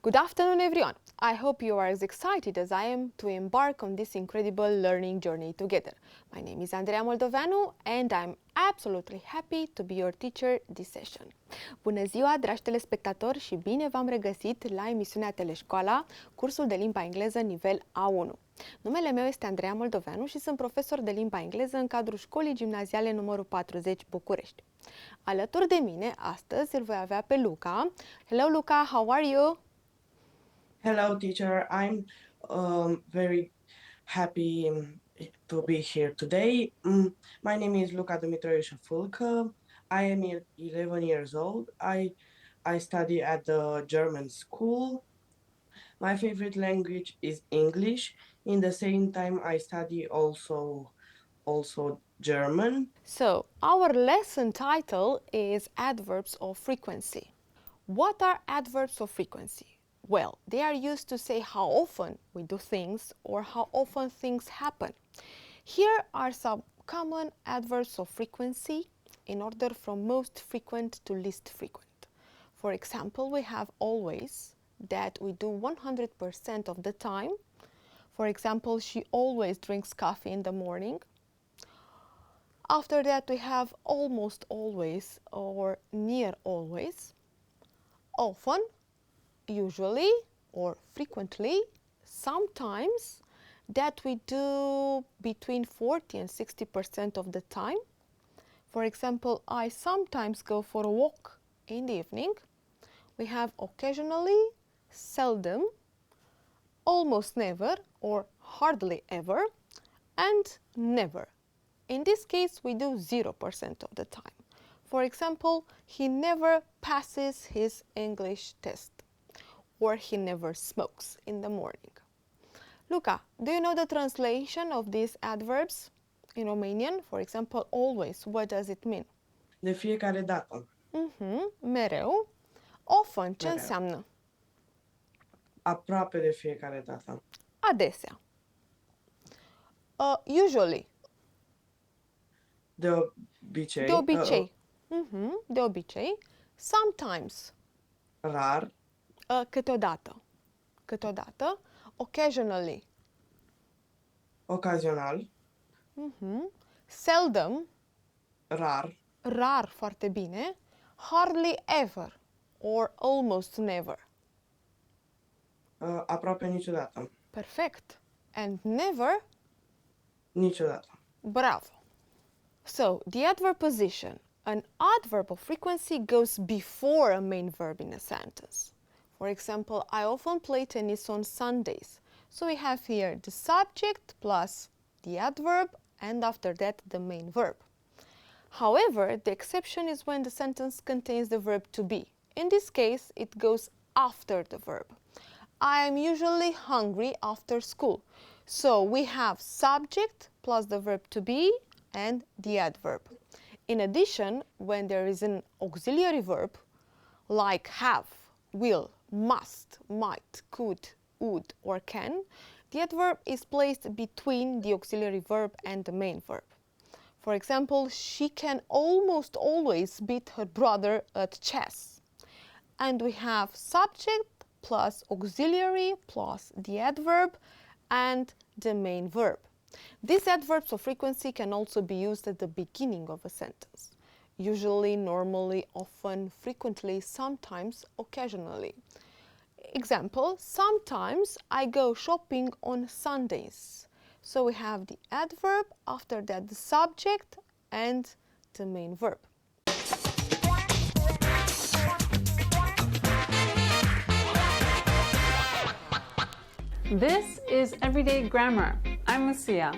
Good afternoon, everyone. I hope you are as excited as I am to embark on this incredible learning journey together. My name is Andreea Moldoveanu and I'm absolutely happy to be your teacher this session. Bună ziua, dragi telespectatori, și bine v-am regăsit la emisiunea TeleŞcoala, cursul de limba engleză nivel A1. Numele meu este Andreea Moldoveanu și sunt profesor de limba engleză în cadrul școlii gimnaziale numărul 40 București. Alături de mine astăzi îl voi avea pe Luca. Hello Luca, how are you? Hello, teacher. I'm very happy to be here today. My name is Luca Dumitroiu Fulcă. I am 11 years old. I study at the German school. My favorite language is English. In the same time, I study also German. So, our lesson title is Adverbs of Frequency. What are adverbs of frequency? Well, they are used to say how often we do things or how often things happen. Here are some common adverbs of frequency in order from most frequent to least frequent. For example, we have always, that we do 100% of the time. For example, she always drinks coffee in the morning. After that, we have almost always or near always. Often, usually or frequently, sometimes, that we do between 40 and 60% of the time. For example, I sometimes go for a walk in the evening. We have occasionally, seldom, almost never or hardly ever, and never. In this case, we do 0% of the time. For example, he never passes his English test, or he never smokes in the morning. Luca, do you know the translation of these adverbs in Romanian? For example, always, what does it mean? De fiecare dată. Mereu. Often, ce Mereu. înseamnă? Aproape de fiecare dată. Adesea. Usually. De obicei. De obicei. De obicei. Sometimes. Rar. Câteodată. Câteodată. Occasionally. Ocazional. Seldom. Rar. Rar, foarte bine. Hardly ever or almost never. Aproape niciodată. Perfect. And never. Niciodată. Bravo. So, the adverb position. An adverb of frequency goes before a main verb in a sentence. For example, I often play tennis on Sundays. So we have here the subject plus the adverb and after that the main verb. However, the exception is when the sentence contains the verb to be. In this case, it goes after the verb. I am usually hungry after school. So we have subject plus the verb to be and the adverb. In addition, when there is an auxiliary verb like have, will, must, might, could, would, or can, the adverb is placed between the auxiliary verb and the main verb. For example, she can almost always beat her brother at chess. And we have subject plus auxiliary plus the adverb and the main verb. These adverbs of frequency can also be used at the beginning of a sentence. Usually, normally, often, frequently, sometimes, occasionally. Example, sometimes I go shopping on Sundays. So we have the adverb, after that the subject and the main verb. This is Everyday Grammar. I'm Lucia.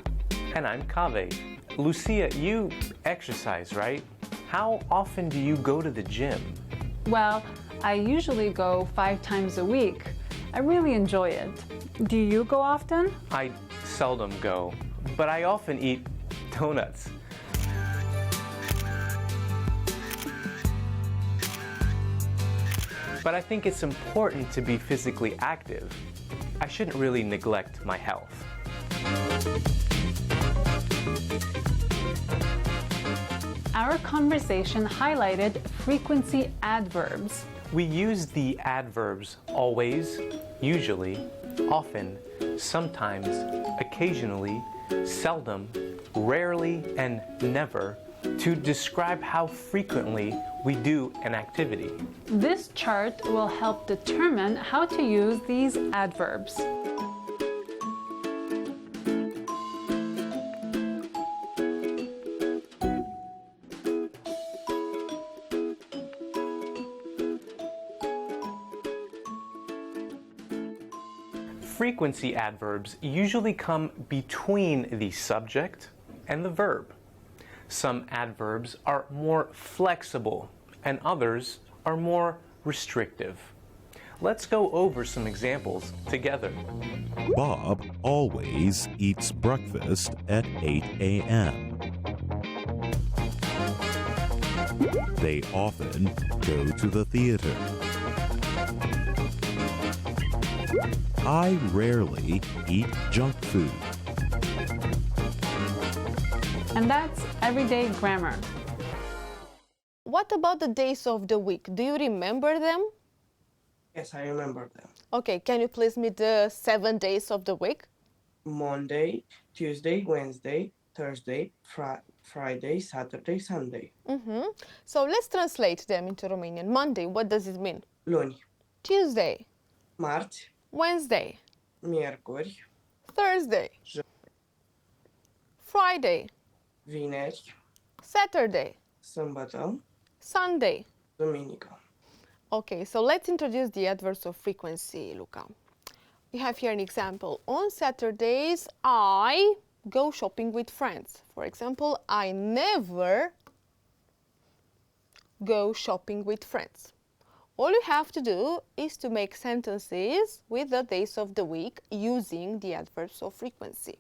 And I'm Kaveh. Lucia, you exercise, right? How often do you go to the gym? Well, I usually go 5 times a week. I really enjoy it. Do you go often? I seldom go, but I often eat donuts. But I think it's important to be physically active. I shouldn't really neglect my health. Our conversation highlighted frequency adverbs. We use the adverbs always, usually, often, sometimes, occasionally, seldom, rarely, and never to describe how frequently we do an activity. This chart will help determine how to use these adverbs. Frequency adverbs usually come between the subject and the verb. Some adverbs are more flexible and others are more restrictive. Let's go over some examples together. Bob always eats breakfast at 8 a.m. They often go to the theater. I rarely eat junk food. And that's everyday grammar. What about the days of the week? Do you remember them? Yes, I remember them. Okay, can you please me the 7 days of the week? Monday, Tuesday, Wednesday, Thursday, Friday, Saturday, Sunday. So let's translate them into Romanian. Monday, what does it mean? Luni, Tuesday, marți, Wednesday, miercuri, Thursday, Friday, vineri, Saturday, sâmbătă, Sunday. duminică. Okay, so let's introduce the adverbs of frequency, Luca. We have here an example. On Saturdays, I go shopping with friends. For example, I never go shopping with friends. All you have to do is to make sentences with the days of the week using the adverbs of frequency.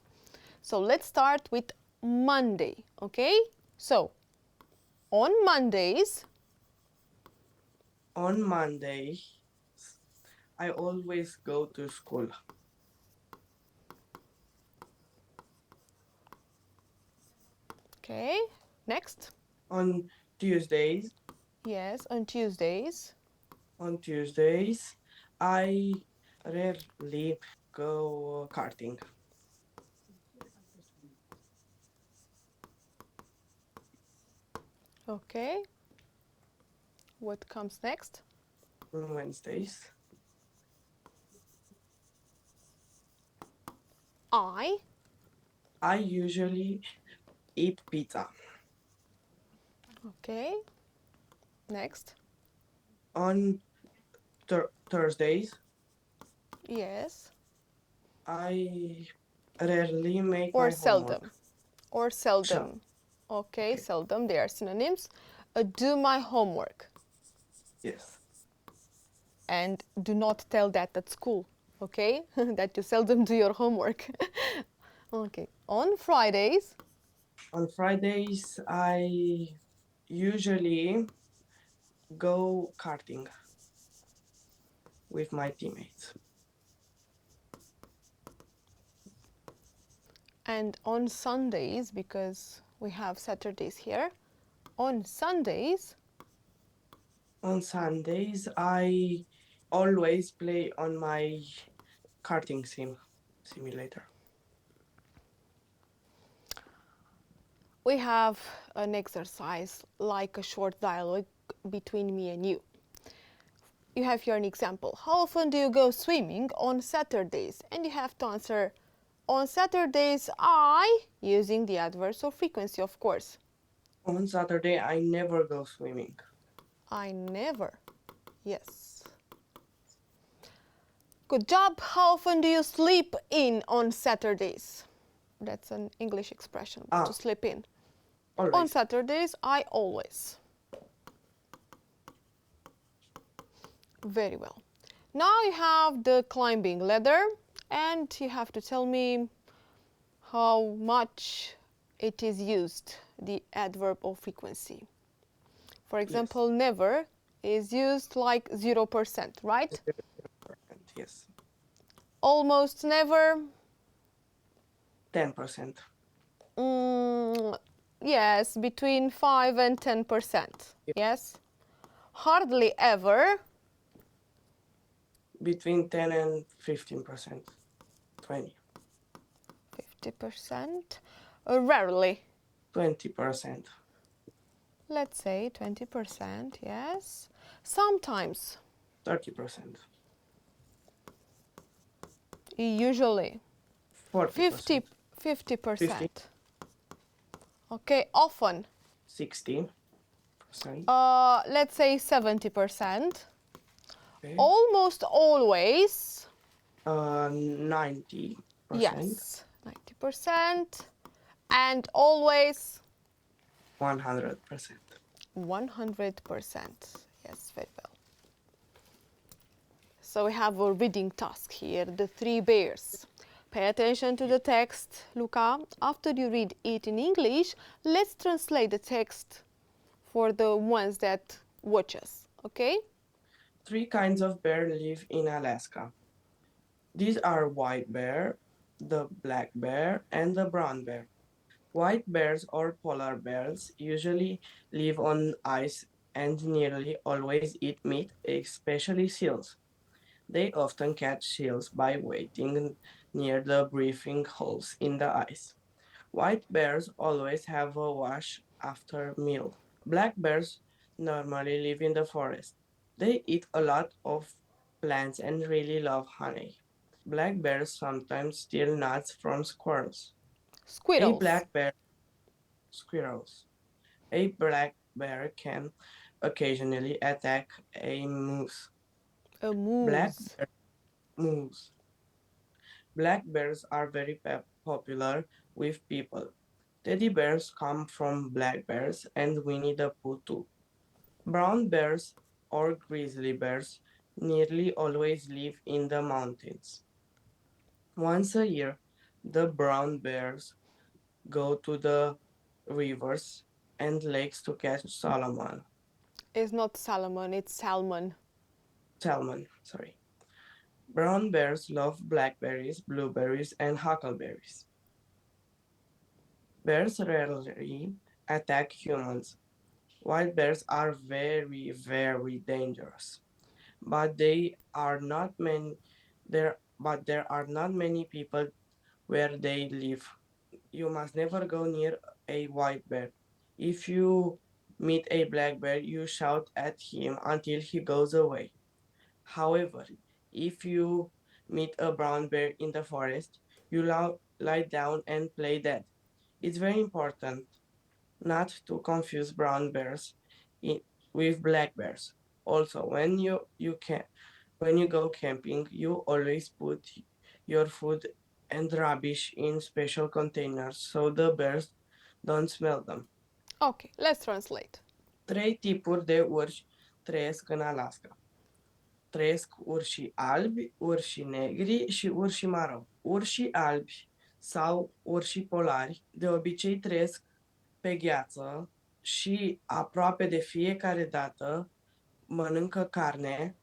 So let's start with Monday, okay? So, on Mondays, On Monday, I always go to school. okay, next. On Tuesdays, Yes, on Tuesdays. I rarely go karting. Okay. What comes next? On Wednesdays, I. I usually eat pizza. Okay. Next. On Thursdays, Yes. I rarely make Or my seldom. homework. Or seldom. Okay, seldom. They are synonyms. Do my homework. Yes. And do not tell that at school, okay? That you seldom do your homework. Okay. On Fridays, On Fridays, I usually go karting with my teammates. and on Sundays, because we have Saturdays here, on Sundays, On Sundays, I always play on my karting simulator. we have an exercise like a short dialogue between me and you. You have here an example. How often do you go swimming on Saturdays? And you have to answer, on Saturdays I, using the adverbs of frequency, of course. On Saturday, I never go swimming. I never. Yes. Good job. How often do you sleep in on Saturdays? That's an English expression, to sleep in. Always. On Saturdays, I always. Very well. Now you have the climbing ladder, and you have to tell me how much it is used, the adverb of frequency. For example, never is used like 0%, right? Yes. Almost never, 10%. yes, between 5 and 10%. Yes. Hardly ever, Between 10 and 15%. 20. 50%. Rarely. 20%. Let's say 20%, yes. Sometimes. 30%. Usually. 40%. 50%. Okay, often. 60%. Let's say 70%. Okay. Almost always. 90%. Yes, 90%. And always 100%. 100%. Yes, very well. So we have a reading task here, the three bears. Pay attention to the text, Luca. After you read it in English, let's translate the text for the ones that watch us, okay? 3 kinds of bear live in Alaska. These are white bear, the black bear, and the brown bear. White bears or polar bears usually live on ice and nearly always eat meat, especially seals. They often catch seals by waiting near the breathing holes in the ice. White bears always have a wash after meal. Black bears normally live in the forest. They eat a lot of plants and really love honey. Black bears sometimes steal nuts from squirrels. A Squirrels. black bear squirrels. A black bear can occasionally attack a moose. A Black moose. bear moose. Black bears are very popular with people. Teddy bears come from black bears and Winnie the Pooh too. Brown bears or grizzly bears nearly always live in the mountains. Once a year, the brown bears go to the rivers and lakes to catch salmon. It's not salmon, it's salmon. Salmon, sorry. Brown bears love blackberries, blueberries, and huckleberries. Bears rarely attack humans. White bears are very, very dangerous, but there are not many people where they live. You must never go near a white bear. If you meet a black bear, you shout at him until he goes away. However, if you meet a brown bear in the forest, you lie down and play dead. It's very important not to confuse brown bears with black bears. Also, when you go camping, you always put your food and rubbish in special containers so the bears don't smell them. Okay, let's translate. 3 tipuri de urși trăiesc în Alaska. Trăiesc urșii albi, urșii negri și urșii maro. Urșii albi sau urșii polari de obicei trăiesc pe gheață și aproape de fiecare dată mănâncă carne,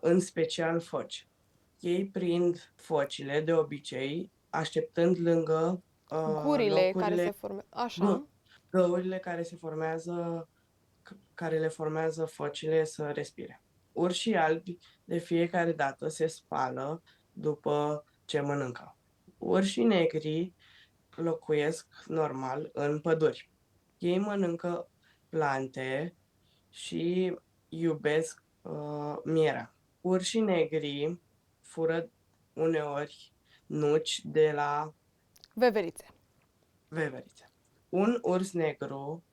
în special foci. Ei prind focile de obicei așteptând lângă Gurile care se formează. Așa. găurile care le formează focile să respire. Urșii albi de fiecare dată se spală după ce mănâncă. Urșii negri locuiesc normal în păduri. Ei mănâncă plante și iubesc mierea. Urșii negri fură uneori nuci de la Veverițe. veverițe. Un urs negru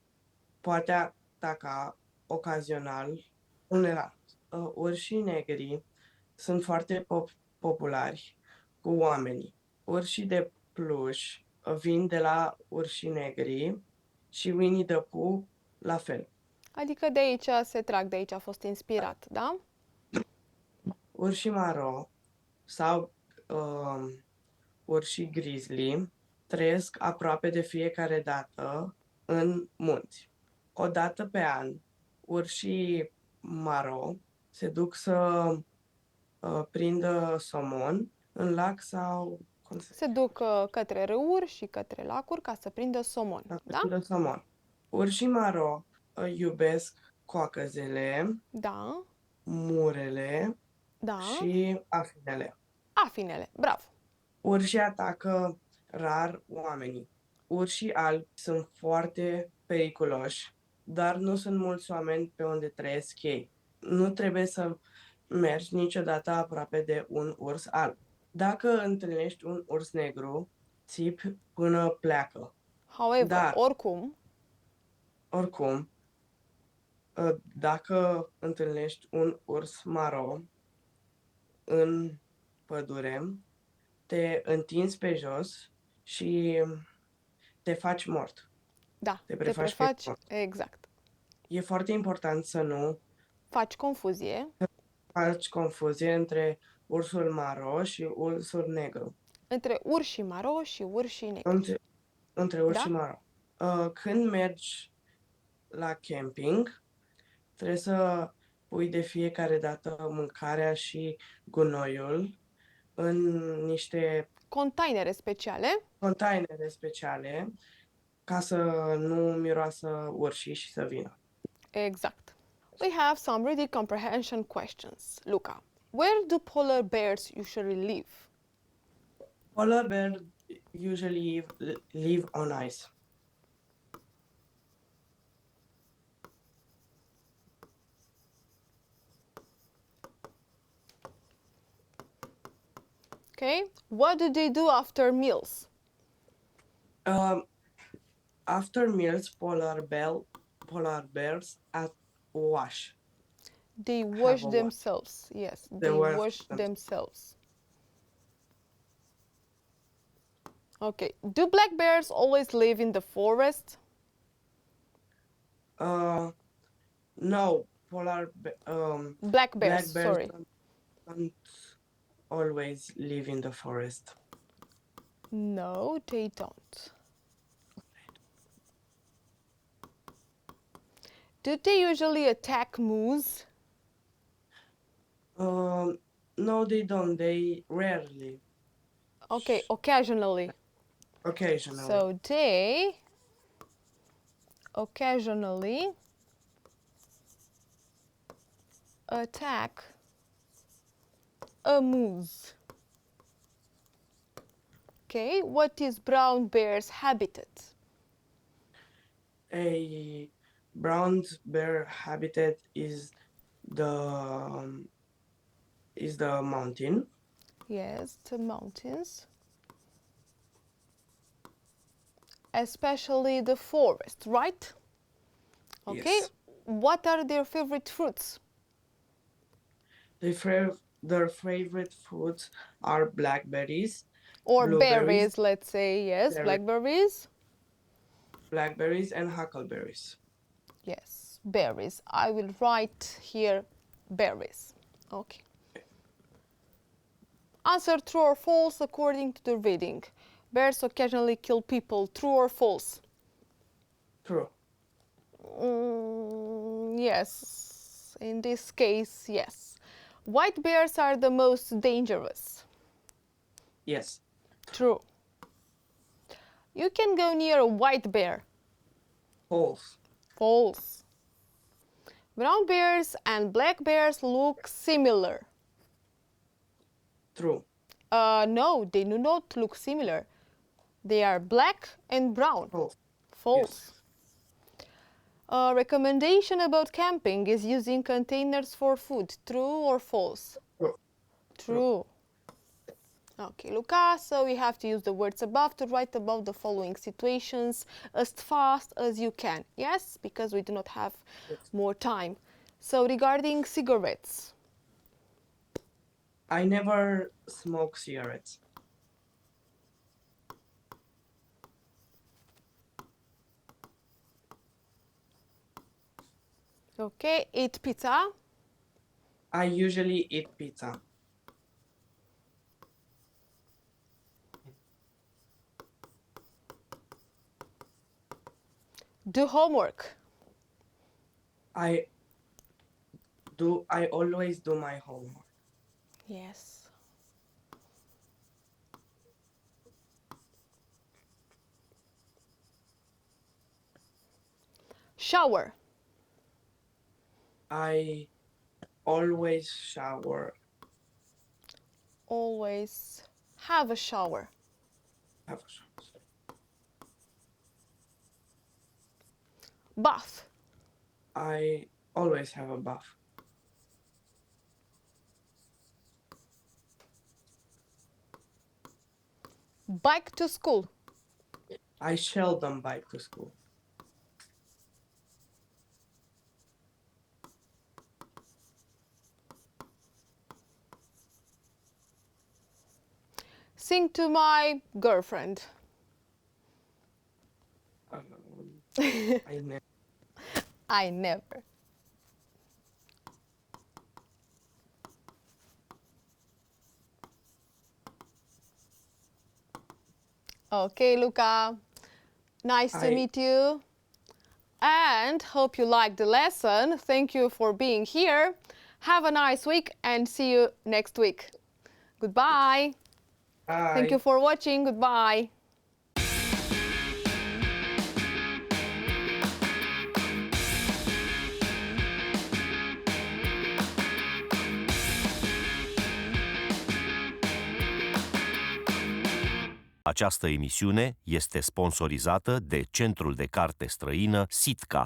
poate ataca ocazional un elan. Urșii negri sunt foarte populari cu oamenii. Urșii de pluș vin de la urșii negri și Winnie the Pooh la fel. Adică de aici se trag, de aici a fost inspirat, da? Urșii maro sau urșii grizzly trăiesc aproape de fiecare dată în munți. O dată pe an, urșii maro se duc să prindă somon în lac sau... Se duc către râuri și către lacuri ca să prindă somon, da? Prindă somon. Urșii maro iubesc coacăzele, Da. murele Da. și afinele. Afinele. Bravo. Urșii atacă rar oamenii. Urșii albi sunt foarte periculoși, dar nu sunt mulți oameni pe unde trăiesc ei. Nu trebuie să mergi niciodată aproape de un urs alb. Dacă întâlnești un urs negru, țipi până pleacă. However, Dar, oricum, dacă întâlnești un urs maro în pădure, te întinzi pe jos și te faci mort. da, Te te prefaci că prefaci, ești mort. exact. E foarte important să nu Faci confuzie. faci confuzie între ursul maro și ursul negru. Între urșii maro și urșii negri. Între urs Da? și maro. Când mergi la camping, trebuie să pui de fiecare dată mâncarea și gunoiul în niște Containere speciale. containere speciale ca să nu miroasă urșii și să vină. Exact. We have some reading comprehension questions. Luca, where do polar bears usually live? Polar bears usually live on ice. Okay. What do they do after meals? After meals, polar bears wash. They wash a wash. themselves. Yes, they wash wash themselves. themselves. Okay. Do black bears always live in the forest? No, Black bears, black bears sorry. don't always live in the forest. No, they don't. Do they usually attack moose? No, they don't. They rarely, Okay, occasionally. occasionally. So they occasionally attack a moose. Okay, what is brown bear's habitat? A brown bear habitat is the mountain. Yes, the mountains. Especially the forest, right? Okay. Yes. What are their favorite fruits? Their favorite foods are blackberries, Or blueberries, berries, let's say, yes, berries. blackberries. and huckleberries. Yes, berries. I will write here berries. Okay. Answer true or false according to the reading. Bears occasionally kill people. True or false? True. Yes. In this case, yes. White bears are the most dangerous. Yes. True. You can go near a white bear. False. False. Brown bears and black bears look similar. True. No, they do not look similar. They are black and brown. False. False. A recommendation about camping is using containers for food. True or false? True. True. Okay, Luca, so we have to use the words above to write about the following situations as fast as you can. Yes, because we do not have more time. So regarding cigarettes. I never smoke cigarettes. Okay, eat pizza. I usually eat pizza. Do homework. I always do my homework. Yes. Shower. I always shower always have a shower? Have a shower. Bath. I always have a bath. Bike to school. I seldom bike to school. Sing to my girlfriend. I never. I never. Okay, Luca. Nice to Hi. meet you. And hope you liked the lesson. Thank you for being here. Have a nice week and see you next week. Goodbye. Bye. Thank you for watching. Goodbye. Această emisiune este sponsorizată de Centrul de Carte Străină Sitka.